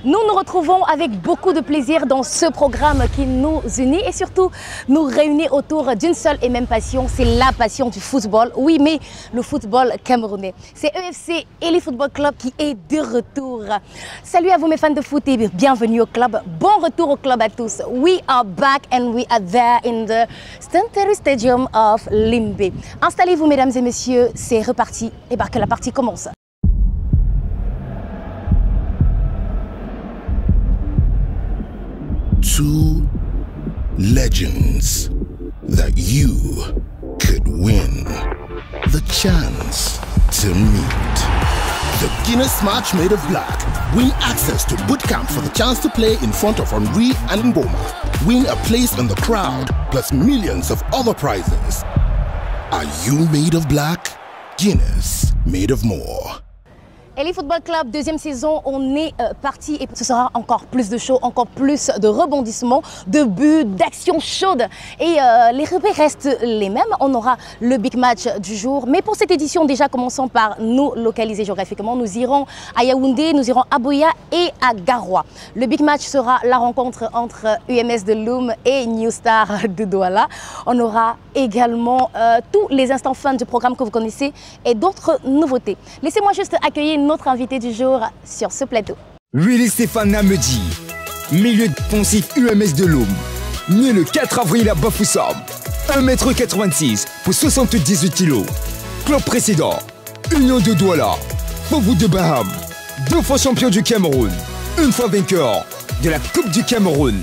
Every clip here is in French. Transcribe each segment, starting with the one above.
Nous nous retrouvons avec beaucoup de plaisir dans ce programme qui nous unit et surtout nous réunit autour d'une seule et même passion, c'est la passion du football. Oui, mais le football camerounais. C'est EFC Elite Football Club qui est de retour. Salut à vous mes fans de foot et bienvenue au club. Bon retour au club à tous. We are back and we are there in the Stanteri Stadium of Limbe. Installez-vous mesdames et messieurs, c'est reparti. Et bien que la partie commence. Two legends that you could win. The chance to meet. The Guinness match made of black. Win access to bootcamp for the chance to play in front of Henri and Mboma. Win a place in the crowd, plus millions of other prizes. Are you made of black? Guinness made of more. Elite Football Club, deuxième saison, on est parti et ce sera encore plus de show, encore plus de rebondissements, de buts, d'actions chaudes. Et les repères restent les mêmes. On aura le big match du jour. Mais pour cette édition, déjà commençons par nous localiser géographiquement. Nous irons à Yaoundé, nous irons à Boya et à Garoua. Le big match sera la rencontre entre UMS de Loum et New Star de Douala. On aura également tous les instants fun du programme que vous connaissez et d'autres nouveautés. Laissez-moi juste accueillir notre invité du jour sur ce plateau. Willy Stéphane Namedi, milieu défensif UMS de Loum, né le 4 avril à Bafoussam, 1m86 pour 78 kg. Club précédent, Union de Douala, Fogo de Baham, 2 fois champion du Cameroun, 1 fois vainqueur de la Coupe du Cameroun.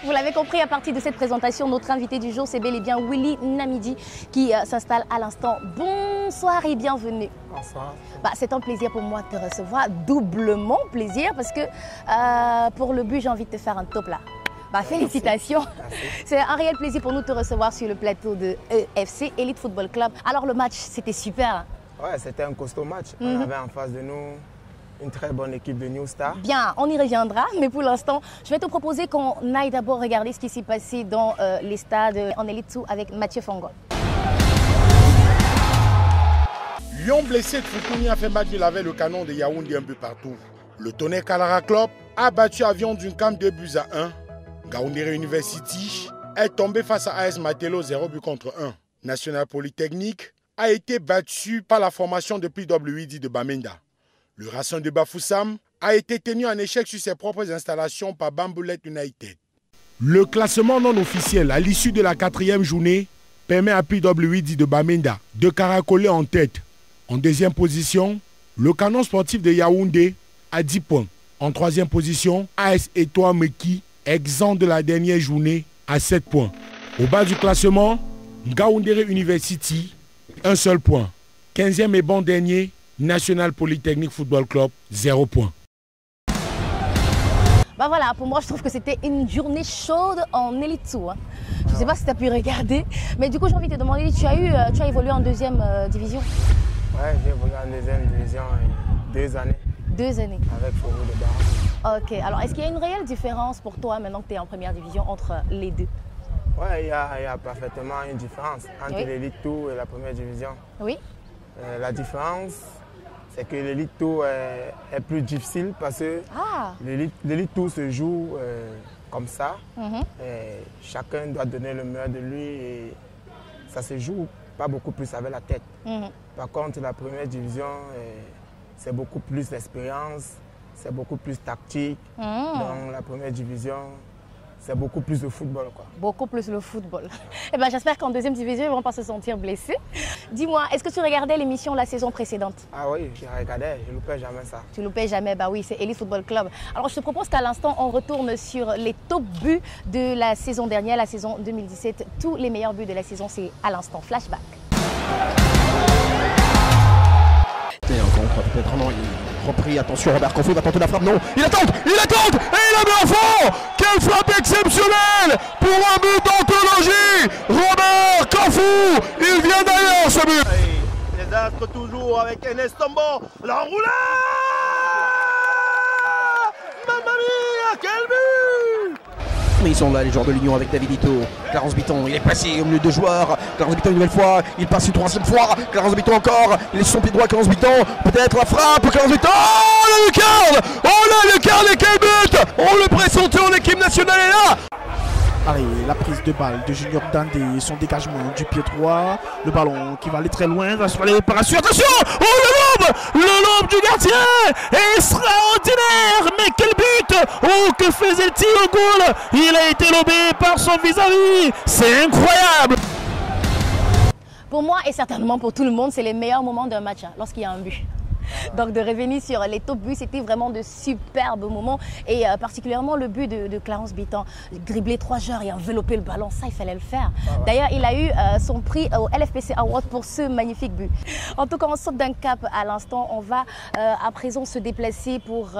Vous l'avez compris, à partir de cette présentation, notre invité du jour, c'est bel et bien Willy Namedi qui s'installe à l'instant. Bonsoir et bienvenue. Bonsoir. C'est un plaisir pour moi de te recevoir, doublement plaisir parce que pour le but, j'ai envie de te faire un top là. Félicitations. C'est un réel plaisir pour nous de te recevoir sur le plateau de EFC Elite Football Club. Alors le match, c'était super. Ouais, c'était un costaud match. On avait en face de nous une très bonne équipe de New Star. Bien, on y reviendra, mais pour l'instant, je vais te proposer qu'on aille d'abord regarder ce qui s'est passé dans les stades en Elite 2 avec Mathieu Fongol. Lyon blessé, Foukouni a fait match de laver le canon de Yaoundé un peu partout. Le Tonnerre Kalara Club a battu Avion d'une Camp 2 buts à 1. Gaoundéré University est tombé face à AS Matelo 0 but contre 1. National Polytechnique a été battu par la formation de PWD de Bamenda. Le Racing de Bafoussam a été tenu en échec sur ses propres installations par Bamboulet United. Le classement non officiel à l'issue de la 4e journée permet à PWD de Bamenda de caracoler en tête. En deuxième position, le Canon sportif de Yaoundé à 10 points. En troisième position, AS Etoile Meki, exempt de la dernière journée, à 7 points. Au bas du classement, Gaoundéré University, un seul point. 15e et bon dernier, National Polytechnique Football Club, 0 points. Voilà, pour moi, je trouve que c'était une journée chaude en Elite 2. Je ne sais pas si tu as pu regarder, mais du coup, j'ai envie de te demander, tu as évolué en deuxième division? Ouais, j'ai évolué en deuxième division 2 années. 2 années. Avec Fogo de Baham. Ok, alors est-ce qu'il y a une réelle différence pour toi maintenant que tu es en première division entre les deux? Ouais, il y a parfaitement une différence entre l'Elite 2 et la première division. Oui. La différence, c'est que l'Elite 2 est plus difficile parce que l'Elite 2 se joue comme ça. Et chacun doit donner le meilleur de lui et ça se joue pas beaucoup plus avec la tête. Par contre, la première division, c'est beaucoup plus d'expérience, c'est beaucoup plus tactique. Dans la première division, c'est beaucoup plus de football, quoi. Beaucoup plus le football. Eh ben, j'espère qu'en deuxième division, ils ne vont pas se sentir blessés. Dis-moi, est-ce que tu regardais l'émission la saison précédente? Ah oui, je regardais, je ne loupais jamais ça. Tu ne loupais jamais, bah oui, c'est Elite Football Club. Alors, je te propose qu'à l'instant, on retourne sur les top buts de la saison dernière, la saison 2017. Tous les meilleurs buts de la saison, c'est à l'instant. Flashback. Repris, attention, Robert Kofi va tenter la frappe, non, il attend, et il la met en fond. Quelle frappe exceptionnelle pour un but d'anthologie. Robert Kofi, il vient d'ailleurs ce but. Les astres toujours avec Enes Tombo, l'enroulé. Mamma mia, quel but. Ils sont là, les joueurs de l'Union, avec David Ito. Clarence Bitton, il est passé au milieu de joueurs. Clarence Bitton une nouvelle fois, il passe une troisième fois. Clarence Bitton encore, il est sur son pied droit. Clarence Bitton, peut-être la frappe. Clarence Bitton, oh la lucarne! Oh la lucarne et quel but! Oh le pressenteur, l'équipe nationale est là! Allez, la prise de balle de Junior Dandé, son dégagement du pied droit, le ballon qui va aller très loin, va sur les réparations, attention! Oh le lobe du gardien! Extraordinaire! Mais quel but! Oh que faisait-il au goal? Il a été lobé par son vis-à-vis! C'est incroyable! Pour moi et certainement pour tout le monde, c'est les meilleurs moments d'un match, hein, lorsqu'il y a un but. Donc de revenir sur les top buts, c'était vraiment de superbes moments et particulièrement le but de Clarence Bitton, dribbler 3 joueurs et envelopper le ballon, ça il fallait le faire. D'ailleurs il a eu son prix au LFPC Award pour ce magnifique but. En tout cas on saute d'un cap à l'instant, on va à présent se déplacer pour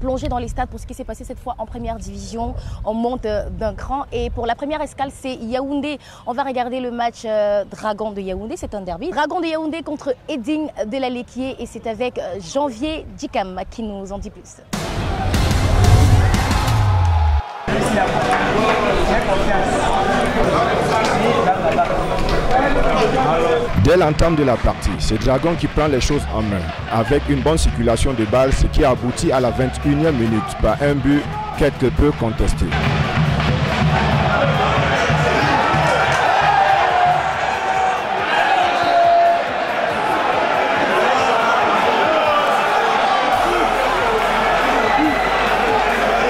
plonger dans les stades pour ce qui s'est passé cette fois en première division. On monte d'un cran et pour la première escale c'est Yaoundé. On va regarder le match Dragon de Yaoundé, c'est un derby. Dragon de Yaoundé contre Edding de la Lequier et c'est avec Janvier Dikam qui nous en dit plus. Dès l'entame de la partie, c'est Dragon qui prend les choses en main avec une bonne circulation de balles, ce qui aboutit à la 21e minute par un but quelque peu contesté.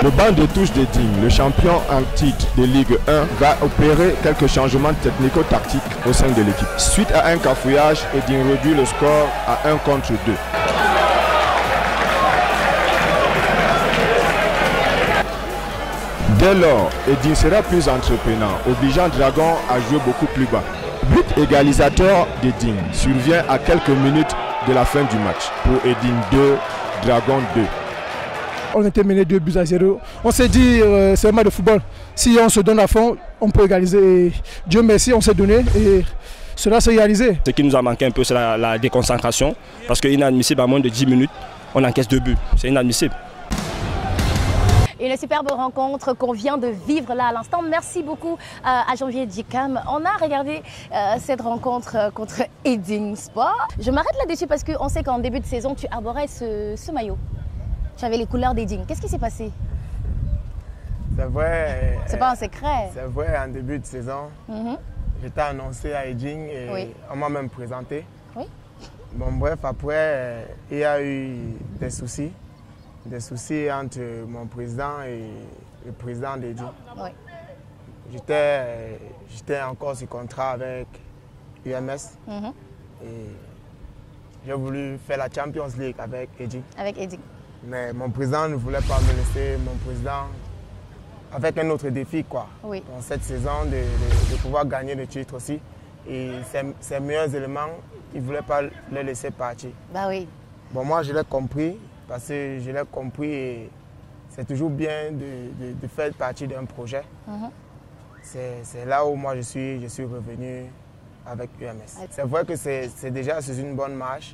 Le banc de touche d'Edding, le champion en titre de Ligue 1, va opérer quelques changements technico-tactiques au sein de l'équipe. Suite à un cafouillage, Edding réduit le score à 1 contre 2. Dès lors, Edding sera plus entreprenant, obligeant Dragon à jouer beaucoup plus bas. But égalisateur d'Edding survient à quelques minutes de la fin du match. Pour Edding 2, Dragon 2. On était mené 2-0. On s'est dit, c'est un match de football. Si on se donne à fond, on peut égaliser. Et Dieu merci, on s'est donné et cela s'est réalisé. Ce qui nous a manqué un peu, c'est la déconcentration. Parce que inadmissible, à moins de 10 minutes, on encaisse 2 buts. C'est inadmissible. Une superbe rencontre qu'on vient de vivre là à l'instant. Merci beaucoup à Janvier Dikam. On a regardé cette rencontre contre Edding Sport. Je m'arrête là-dessus parce qu'on sait qu'en début de saison, tu arborais ce maillot. Tu avais les couleurs d'Edding. Qu'est-ce qui s'est passé? C'est vrai. C'est pas un secret. C'est vrai, en début de saison, j'étais annoncé à Edding et on m'a même présenté. Oui. Bon, bref, après, il y a eu des soucis entre mon président et le président d'Edding. Oui. J'étais encore sur contrat avec UMS et j'ai voulu faire la Champions League avec Edding. Avec Edding. Mais mon président ne voulait pas me laisser, mon président, avec un autre défi, quoi. Oui. Dans cette saison, de pouvoir gagner le titre aussi. Et ses meilleurs éléments, il ne voulait pas les laisser partir. Bah oui. Bon, moi, je l'ai compris, parce que je l'ai compris et c'est toujours bien de faire partie d'un projet. C'est là où moi, je suis revenu avec UMS. C'est vrai que c'est déjà sur une bonne marche.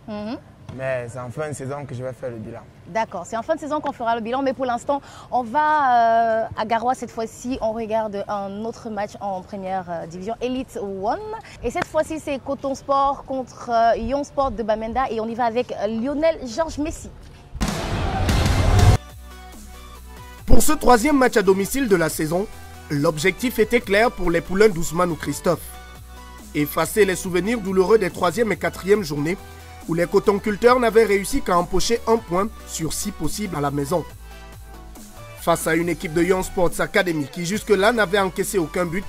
Mais c'est en fin de saison que je vais faire le bilan. D'accord, c'est en fin de saison qu'on fera le bilan, mais pour l'instant, on va à Garoua cette fois-ci. On regarde un autre match en première division, Elite One. Et cette fois-ci, c'est Coton Sport contre Yon Sport de Bamenda. Et on y va avec Lionel Georges Messi. Pour ce 3e match à domicile de la saison, l'objectif était clair pour les poulains d'Ousmane ou Christophe. Effacer les souvenirs douloureux des 3e et 4e journées où les cotonculteurs n'avaient réussi qu'à empocher 1 point sur 6 possibles à la maison. Face à une équipe de Young Sports Academy qui jusque-là n'avait encaissé aucun but,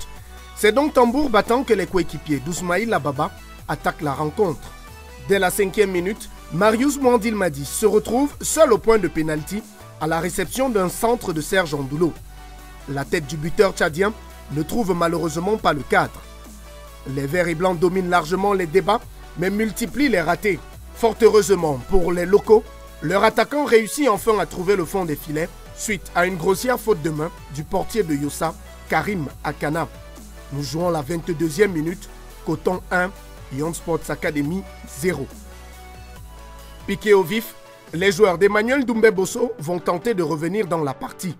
c'est donc tambour battant que les coéquipiers d'Ousmaïl Ababa attaquent la rencontre. Dès la 5e minute, Marius Mwandilmadi se retrouve seul au point de pénalty à la réception d'un centre de Serge Andoulo. La tête du buteur tchadien ne trouve malheureusement pas le cadre. Les verts et blancs dominent largement les débats, mais multiplient les ratés. Fort heureusement pour les locaux, leur attaquant réussit enfin à trouver le fond des filets suite à une grossière faute de main du portier de Yossa, Karim Akana. Nous jouons la 22e minute, Coton 1, Young Sports Academy 0. Piqués au vif, les joueurs d'Emmanuel Doumbé Bosso vont tenter de revenir dans la partie.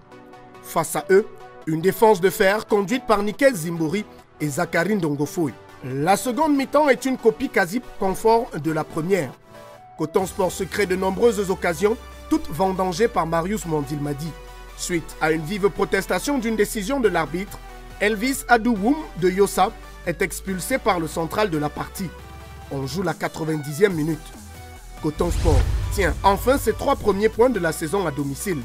Face à eux, Une défense de fer conduite par Nickel Zimbori et Zachary Ndongofoy. La seconde mi-temps est une copie quasi conforme de la première. Coton Sport se crée de nombreuses occasions, toutes vendangées par Marius Mondilmadi. Suite à une vive protestation d'une décision de l'arbitre, Elvis Adouwoum de Yossa est expulsé par le central de la partie. On joue la 90e minute. Coton Sport tient enfin ses 3 premiers points de la saison à domicile.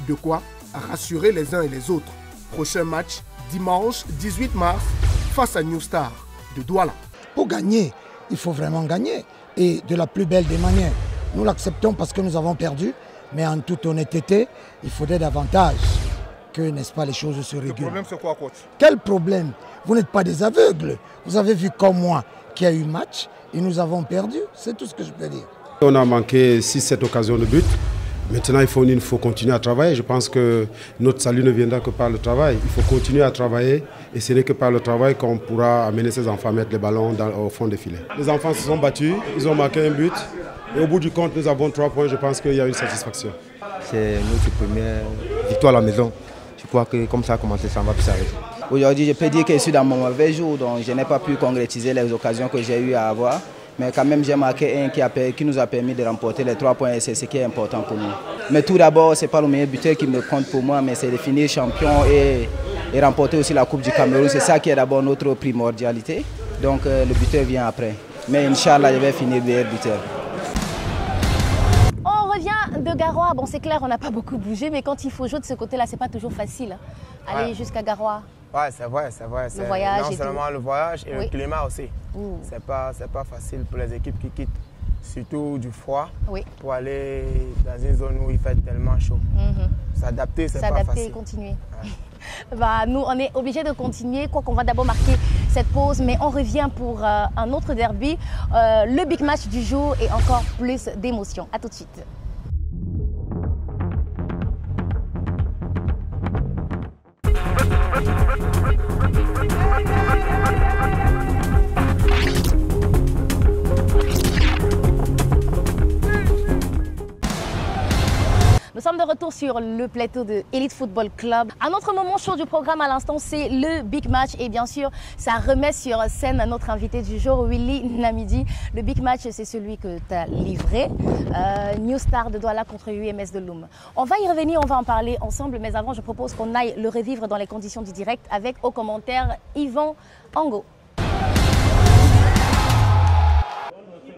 De quoi rassurer les uns et les autres. Prochain match, dimanche 18 mars, face à New Star de Douala. Pour gagner, il faut vraiment gagner. Et de la plus belle des manières. Nous l'acceptons parce que nous avons perdu, mais en toute honnêteté, il faudrait davantage que, n'est-ce pas, les choses se régulent. Le problème, c'est quoi, coach? Quel problème? Vous n'êtes pas des aveugles. Vous avez vu comme moi qu'il y a eu match et nous avons perdu. C'est tout ce que je peux dire. On a manqué 6-7 occasions de but. Maintenant, il faut continuer à travailler. Je pense que notre salut ne viendra que par le travail. Il faut continuer à travailler et ce n'est que par le travail qu'on pourra amener ces enfants à mettre les ballons au fond des filets. Les enfants se sont battus, ils ont marqué un but et au bout du compte, nous avons 3 points. Je pense qu'il y a une satisfaction. C'est notre première victoire à la maison. Je crois que comme ça a commencé, ça va plus s'arrêter. Aujourd'hui, je peux dire que je suis dans mon mauvais jour, donc je n'ai pas pu concrétiser les occasions que j'ai eu à avoir. Mais quand même, j'ai marqué un qui nous a permis de remporter les 3 points et c'est ce qui est important pour nous. Mais tout d'abord, ce n'est pas le meilleur buteur qui me compte pour moi, mais c'est de finir champion et remporter aussi la Coupe du Cameroun. C'est ça qui est d'abord notre primordialité. Donc le buteur vient après. Mais Inch'Allah, je vais finir meilleur buteur. On revient de Garoua. Bon, c'est clair, on n'a pas beaucoup bougé, mais quand il faut jouer de ce côté-là, c'est pas toujours facile. Aller jusqu'à Garoua. Ouais, c'est vrai. Le voyage non seulement le voyage et le climat aussi. C'est pas facile pour les équipes qui quittent, surtout du froid, pour aller dans une zone où il fait tellement chaud. S'adapter, c'est pas facile. S'adapter et continuer. Ouais. Nous, on est obligés de continuer, quoi qu'on va d'abord marquer cette pause, mais on revient pour un autre derby, le big match du jour et encore plus d'émotions. A tout de suite. Nous sommes de retour sur le plateau de Elite Football Club. Un autre moment chaud du programme à l'instant, c'est le Big Match. Et bien sûr, ça remet sur scène notre invité du jour, Willy Namidi. Le Big Match, c'est celui que tu as livré. New Star de Douala contre UMS de Loum. On va y revenir, on va en parler ensemble. Mais avant, je propose qu'on aille le revivre dans les conditions du direct avec, au commentaire, Yvan Ango.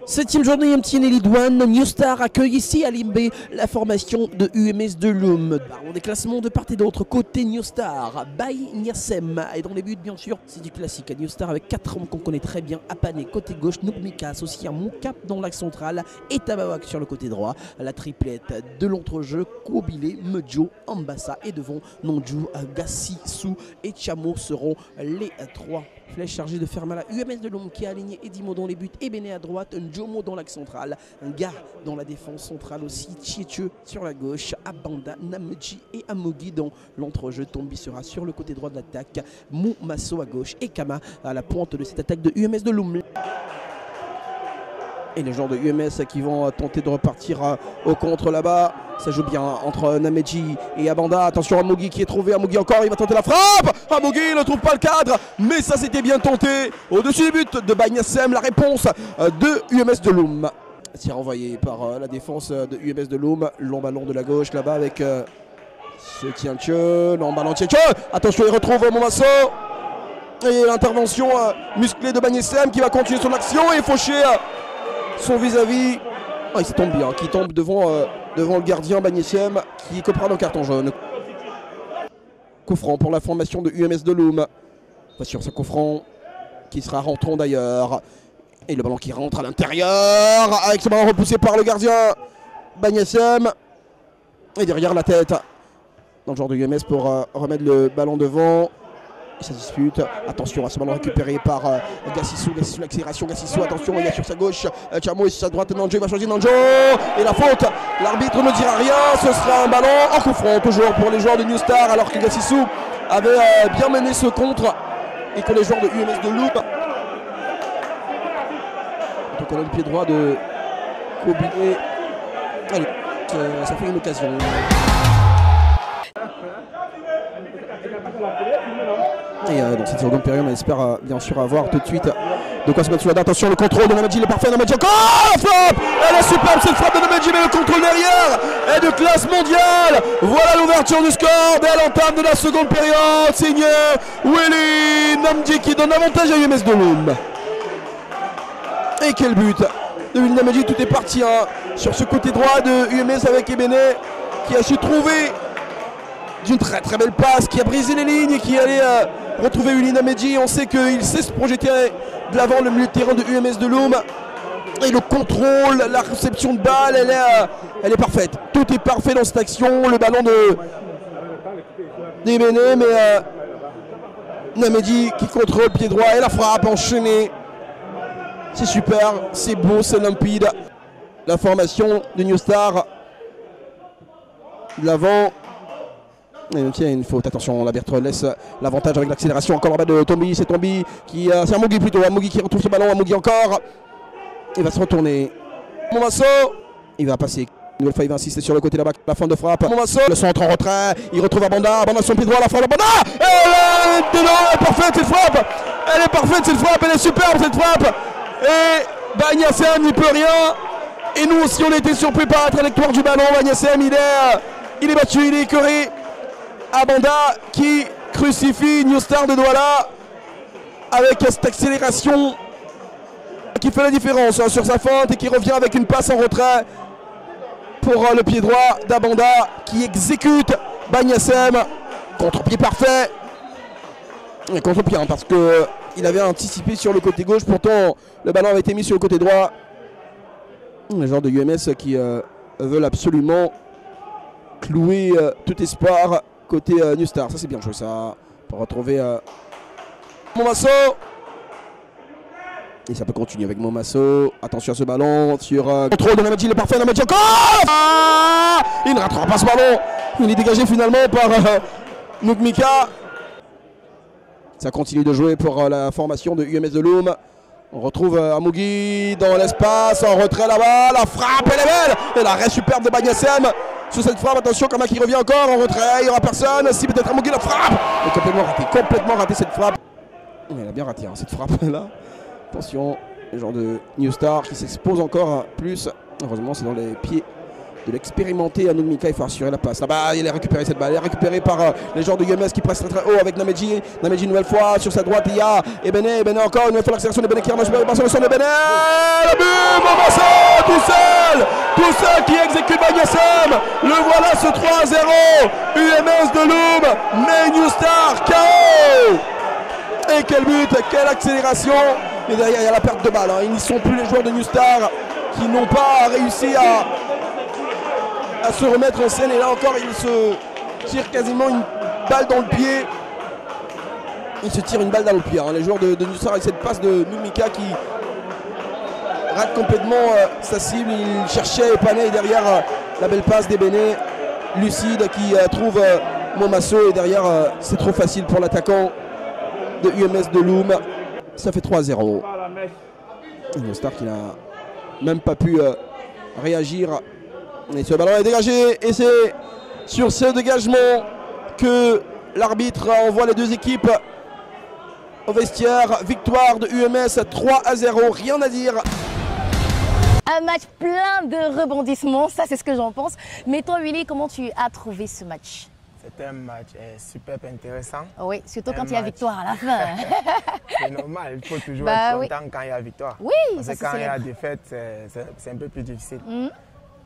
7e journée MTN Elite One, New Star accueille ici à Limbe la formation de UMS de Loum. Parlons des classements de part et d'autre. Côté New Star, Baye Niassem. Et dans les buts, bien sûr, c'est du classique. New Star avec 4 hommes qu'on connaît très bien. Apane côté gauche, Nourmika associé à Moukap dans l'axe central et Tabawak sur le côté droit. La triplette de l'entrejeu, Kobile, Medjo, Ambassa et devant Nonju, Gassissou et Chamo seront les 3 flèches chargées de Fermala. UMS de Loum qui a aligné Edimo dans les buts et Béné à droite, Njomo dans l'axe central, Nga dans la défense centrale aussi, Tchétcheux sur la gauche, Abanda, Namedji et Amogi dans l'entrejeu. Tombi sera sur le côté droit de l'attaque, Moumasso à gauche et Kama à la pointe de cette attaque de UMS de Loum. Et les joueurs de UMS qui vont tenter de repartir au contre là-bas. Ça joue bien entre Namedji et Abanda. Attention à Amogi qui est trouvé. Amogi encore, il va tenter la frappe. Amogi ne trouve pas le cadre, mais ça c'était bien tenté. Au-dessus du but de Baye Niassem, la réponse de UMS de Loum. C'est renvoyé par la défense de UMS de Loum. Long ballon de la gauche là-bas avec Tientcheux. Long ballon Tientcheux. Attention, il retrouve Momasso. Et l'intervention musclée de Baye Niassem qui va continuer son action et faucher son vis-à-vis. Il se tombe bien, qui tombe devant le gardien Baye Niassem qui copera dans le carton jaune. Coup franc pour la formation de UMS de Loum. Pas sur ce coup franc qui sera rentrant d'ailleurs. Et le ballon qui rentre à l'intérieur avec ce ballon repoussé par le gardien Baye Niassem. Et derrière la tête dans le genre de UMS pour remettre le ballon devant. Et ça dispute. Attention à ce ballon récupéré par Gassissou. Gassissou, l'accélération. Gassissou, attention, il y a sur sa gauche Chamo et sur sa droite Nanjo. Il va choisir Nanjo. Et la faute. L'arbitre ne dira rien. Ce sera un ballon en coup franc toujours pour les joueurs de New Star. Alors que Gassissou avait bien mené ce contre. Et que les joueurs de UMS de Loum. Donc on a le pied droit de Kobile. Allez, ça fait une occasion. Et dans cette seconde période, on espère bien sûr avoir tout de suite de quoi se mettre sous la dent. Attention, le contrôle de Namedji, il est parfait. Namedji encore, la frappe. Elle est superbe cette frappe de Namedji, mais le contrôle derrière est de classe mondiale. Voilà l'ouverture du score dès l'entame de la seconde période. Signé Willy Namedji qui donne avantage à UMS de Loum. Et quel but de Willy Namedji, tout est parti hein, sur ce côté droit de UMS avec Ebene qui a su trouver d'une très très belle passe, qui a brisé les lignes et qui allait retrouver Willy Namedji. On sait qu'il sait se projeter de l'avant le milieu de terrain de UMS de Loum. Et le contrôle, la réception de balle, elle est parfaite. Tout est parfait dans cette action. Le ballon d'Ebene, mais Namedji qui contrôle pied droit et la frappe enchaînée. C'est super, c'est beau, c'est limpide. La formation de New Star de l'avant. Il y a une faute, attention, la Bertrand laisse l'avantage avec l'accélération. Encore en bas de Tombi, c'est Tombi qui. C'est Amougi plutôt, Amougi qui retrouve ce ballon, Amougi encore. Il va se retourner. Momasso, il va passer. Une nouvelle fois, il va insister sur le côté là-bas, la fin de frappe. Momasso, le centre en retrait, il retrouve Abanda, Abanda son pied droit, la frappe, Abanda. Elle est parfaite cette frappe. Elle est parfaite cette frappe, elle est superbe cette frappe. Et Bagnassem n'y peut rien. Et nous aussi, on était surpris par la trajectoire du ballon. Bagnassem, il est battu, il est écœuré. Abanda qui crucifie New Star de Douala avec cette accélération qui fait la différence hein, sur sa feinte et qui revient avec une passe en retrait pour le pied droit d'Abanda qui exécute Bagnassem. Contre-pied parfait. Et contre-pied hein, parce qu'il avait anticipé sur le côté gauche, pourtant le ballon avait été mis sur le côté droit. Les joueurs de UMS qui veulent absolument clouer tout espoir côté New Star. Ça c'est bien joué ça pour retrouver Momasso. Et ça peut continuer avec Momasso. Attention à ce ballon sur contrôle de Namedji, il est parfait. Namedji encore il ne rattrape pas ce ballon. Il est dégagé finalement par Noukmika. Ça continue de jouer pour la formation de UMS de Loum. On retrouve Amougi dans l'espace, en retrait là-bas, la frappe elle est belle. Et l'arrêt superbe de Bagnassem sur cette frappe, attention Kama qui revient encore en retrait, il n'y aura personne, si peut-être Amougi la frappe. Et complètement raté cette frappe. Elle a bien raté hein, cette frappe là. Attention, le genre de New Star qui s'expose encore plus. Heureusement c'est dans les pieds de l'expérimenté Anoumika, il faut assurer la passe. Là-bas, il est récupéré cette balle, elle est récupérée par les joueurs de UMS qui pressent très très haut avec Namedji. Namedji une nouvelle fois sur sa droite, il y a Ebene encore, une nouvelle fois l'accélération d'Ebene qui remarche sur le sol d'Ebene. Le but, Momasso, tout seul qui exécute Bagnassem. Le voilà ce 3-0. UMS de Loum, mais New Star KO. Et quel but, quelle accélération. Et derrière, il y a la perte de balle. Hein. Ils n'y sont plus les joueurs de New Star qui n'ont pas réussi à se remettre en scène. Et là encore, il se tire quasiment une balle dans le pied. Il se tire une balle dans le pied. Hein. Les joueurs de New Star avec cette passe de Noumika qui rate complètement sa cible. Il cherchait Epané et derrière la belle passe d'Ebene. Lucide qui trouve Momasso et derrière c'est trop facile pour l'attaquant de UMS de Loum. Ça fait 3-0. New Star qui n'a même pas pu réagir. Et ce ballon est dégagé et c'est sur ce dégagement que l'arbitre envoie les deux équipes au vestiaire. Victoire de UMS 3-0, rien à dire. Un match plein de rebondissements, ça c'est ce que j'en pense. Mais toi Willy, comment tu as trouvé ce match? C'était un match super intéressant. Oui, surtout quand il y a victoire à la fin. C'est normal, il faut toujours être content quand il y a victoire. Oui, parce que quand il y a défaite, c'est un peu plus difficile.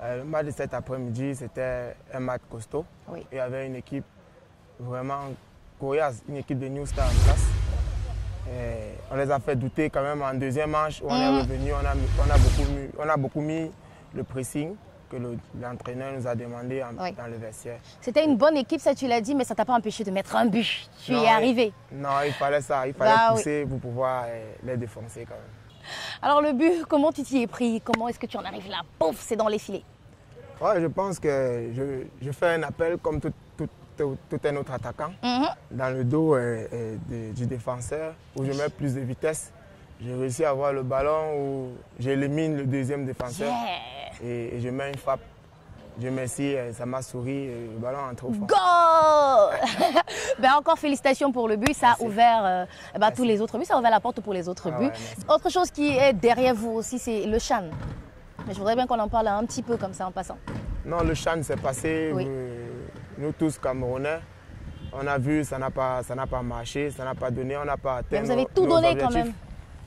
Le match de cet après-midi, c'était un match costaud. Oui. Il y avait une équipe vraiment coriace, une équipe de New Star en place. Et on les a fait douter quand même en deuxième manche où on est revenu, on a beaucoup mis le pressing que l'entraîneur nous a demandé dans le vestiaire. C'était une bonne équipe, ça tu l'as dit, mais ça ne t'a pas empêché de mettre un but. Tu y es arrivé. Non, il fallait ça, il fallait pousser pour pouvoir les défoncer quand même. Alors le but, comment tu t'y es pris? Comment est-ce que tu en arrives là? Pouf, c'est dans les filets. Ouais, je pense que je fais un appel comme tout un autre attaquant dans le dos du défenseur où je mets plus de vitesse. J'ai réussi à avoir le ballon où j'élimine le deuxième défenseur et je mets une frappe Dieu merci, ça m'a souri, le ballon entre au fond. Go Ben encore félicitations pour le but, ça a ouvert tous les autres buts, ça a ouvert la porte pour les autres buts. Autre chose qui est derrière vous aussi, c'est le CHAN. Mais je voudrais bien qu'on en parle un petit peu comme ça en passant. Non, le CHAN s'est passé, nous tous Camerounais, on a vu, ça n'a pas marché, ça n'a pas donné, on n'a pas atteint. Mais vous avez tout donné quand même.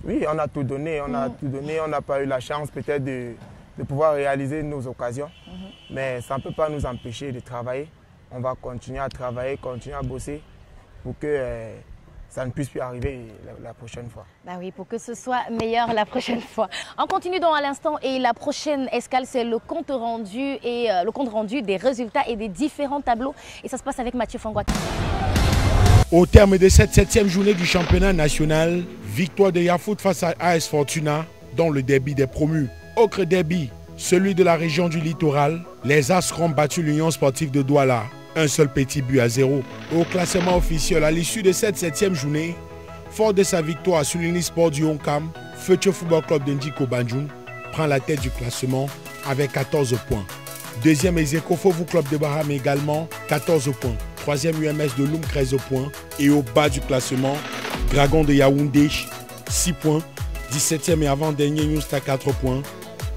Oui, on a tout donné, on n'a pas eu la chance peut-être de pouvoir réaliser nos occasions. Mais ça ne peut pas nous empêcher de travailler. On va continuer à travailler, continuer à bosser pour que ça ne puisse plus arriver la prochaine fois. Bah oui, pour que ce soit meilleur la prochaine fois. On continue donc à l'instant et la prochaine escale, c'est le compte rendu des résultats et des différents tableaux. Et ça se passe avec Mathieu Fangouaki. Au terme de cette 7e journée du championnat national, victoire de Yafoot face à AS Fortuna dans le derby des promus. Autre derby, celui de la région du littoral, les Astres ont battu l'Union sportive de Douala. Un seul petit but à 0. Au classement officiel, à l'issue de cette 7e journée, fort de sa victoire sur l'Unisport du Honkam, Future Football Club de Ndiko Banjoun prend la tête du classement avec 14 points. Deuxième Ezeko Fofu Club de Baham également, 14 points. Troisième UMS de Loum, 13 points. Et au bas du classement, Dragon de Yaoundé, 6 points. 17e et avant-dernier Newsta, 4 points.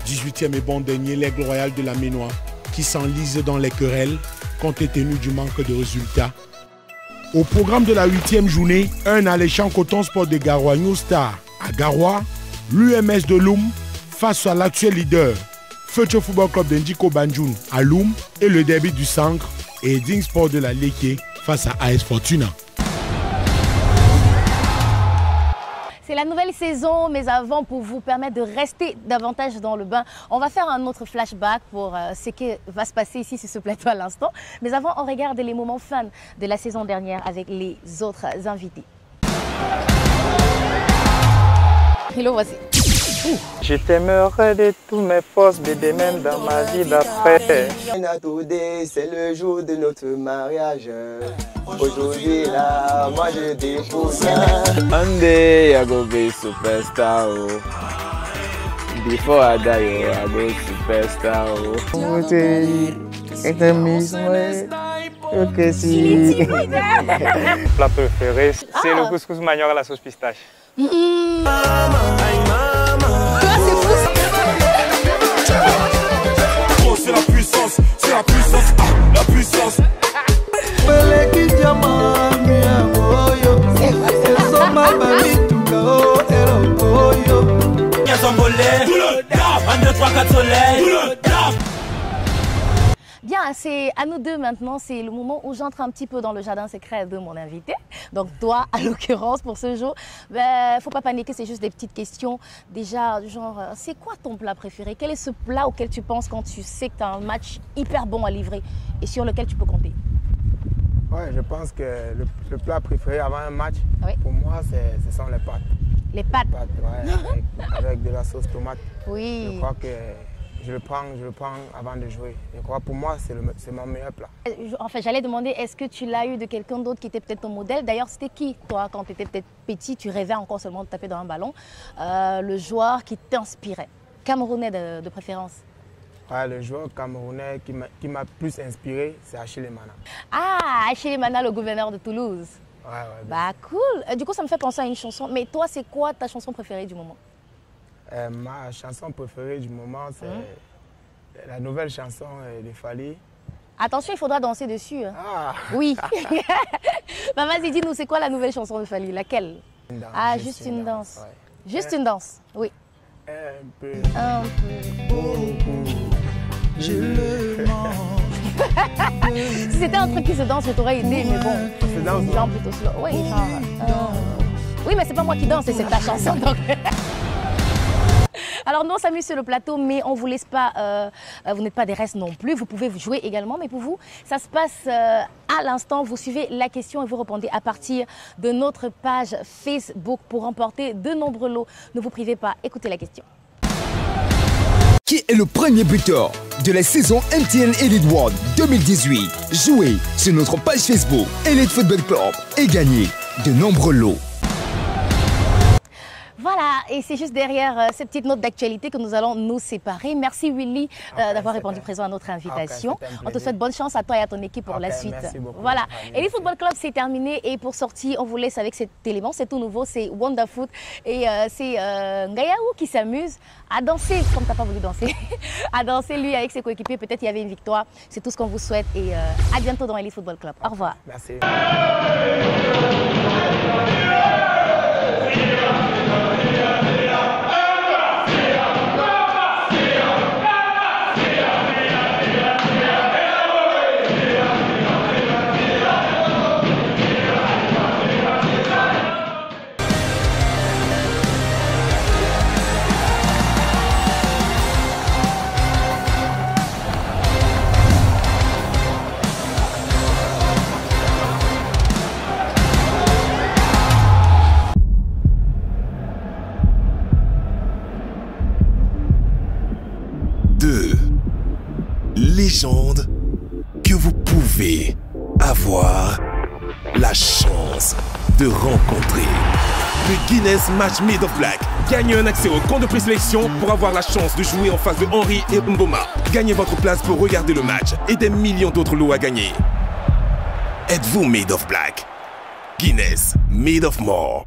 18e et bon-dernier l'Aigle Royal de la Ménois, qui s'enlise dans les querelles compte tenu du manque de résultats. Au programme de la 8e journée, un alléchant Coton Sport de Garoua New Star à Garoua, l'UMS de Loum face à l'actuel leader Future Football Club de Ndiko Banjoun à Loum et le derby du Sangre et Ding Sport de la Leke face à AS Fortuna. C'est la nouvelle saison, mais avant, pour vous permettre de rester davantage dans le bain, on va faire un autre flashback pour ce qui va se passer ici sur ce plateau à l'instant. Mais avant, on regarde les moments fun de la saison dernière avec les autres invités. Hello, voici. Je t'aimerai de toutes mes forces, bébé, même dans ma vie d'après. C'est le jour de notre mariage. Aujourd'hui là, moi je dépose. One day I go be superstar. Before I die, I go superstar. Ok, si. Plat préféré, c'est le couscous manioc à la sauce pistache. C'est la puissance, la puissance. Bien, c'est à nous deux maintenant, c'est le moment où j'entre un petit peu dans le jardin secret de mon invité. Donc toi, à l'occurrence, pour ce jour, faut pas paniquer, c'est juste des petites questions. Déjà, du genre, c'est quoi ton plat préféré? Quel est ce plat auquel tu penses quand tu sais que tu as un match hyper bon à livrer et sur lequel tu peux compter? Ouais, je pense que le plat préféré avant un match, pour moi, ce sont les pâtes. Les pâtes? Les pâtes, ouais, avec de la sauce tomate. Oui. Je crois que je le prends avant de jouer. Je crois pour moi, c'est mon meilleur plat. En fait, j'allais demander, est-ce que tu l'as eu de quelqu'un d'autre qui était peut-être ton modèle? D'ailleurs, c'était qui, toi, quand tu étais peut-être petit, tu rêvais encore seulement de taper dans un ballon, le joueur qui t'inspirait? Camerounais de préférence? Ouais, le joueur camerounais qui m'a plus inspiré, c'est Achille Emana. Ah, Achille Emana, le gouverneur de Toulouse. Ouais, ouais. Bah cool. Du coup, ça me fait penser à une chanson. Mais toi, c'est quoi ta chanson préférée du moment? Ma chanson préférée du moment, c'est la nouvelle chanson de Fally. Attention, il faudra danser dessus. Hein. Ah. Oui. Bah, vas-y, dis-nous, c'est quoi la nouvelle chanson de Fally? Laquelle? Juste une danse. Ouais. Juste une danse, oui. Un peu. Beaucoup. Je le mange. Si c'était un truc qui se danse, je t'aurais aidé, mais bon. Se danse, genre plutôt slow. Oui, genre. Oui, mais c'est pas moi qui danse, c'est ta chanson. Donc... Alors nous on s'amuse sur le plateau, mais on ne vous laisse pas, vous n'êtes pas des restes non plus, vous pouvez jouer également, mais pour vous, ça se passe à l'instant, vous suivez la question et vous répondez à partir de notre page Facebook pour remporter de nombreux lots. Ne vous privez pas, écoutez la question. Qui est le premier buteur de la saison MTN Elite World 2018? Jouez sur notre page Facebook Elite Football Club et gagnez de nombreux lots. Voilà, et c'est juste derrière ces petites notes d'actualité que nous allons nous séparer. Merci Willy d'avoir répondu présent à notre invitation. On te souhaite bonne chance à toi et à ton équipe pour la suite. Merci beaucoup. Voilà, Elite Football Club c'est terminé et pour sortir, on vous laisse avec cet élément, c'est tout nouveau, c'est Wonderfoot et c'est Ngayaou qui s'amuse à danser, comme tu n'as pas voulu danser, à danser lui avec ses coéquipiers. Peut-être il y avait une victoire, c'est tout ce qu'on vous souhaite et à bientôt dans Elite Football Club. Au revoir. Merci. Légende que vous pouvez avoir la chance de rencontrer. Le Guinness Match Made of Black. Gagnez un accès au compte de présélection pour avoir la chance de jouer en face de Henry et Mboma. Gagnez votre place pour regarder le match et des millions d'autres lots à gagner. Êtes-vous Made of Black? Guinness Made of More.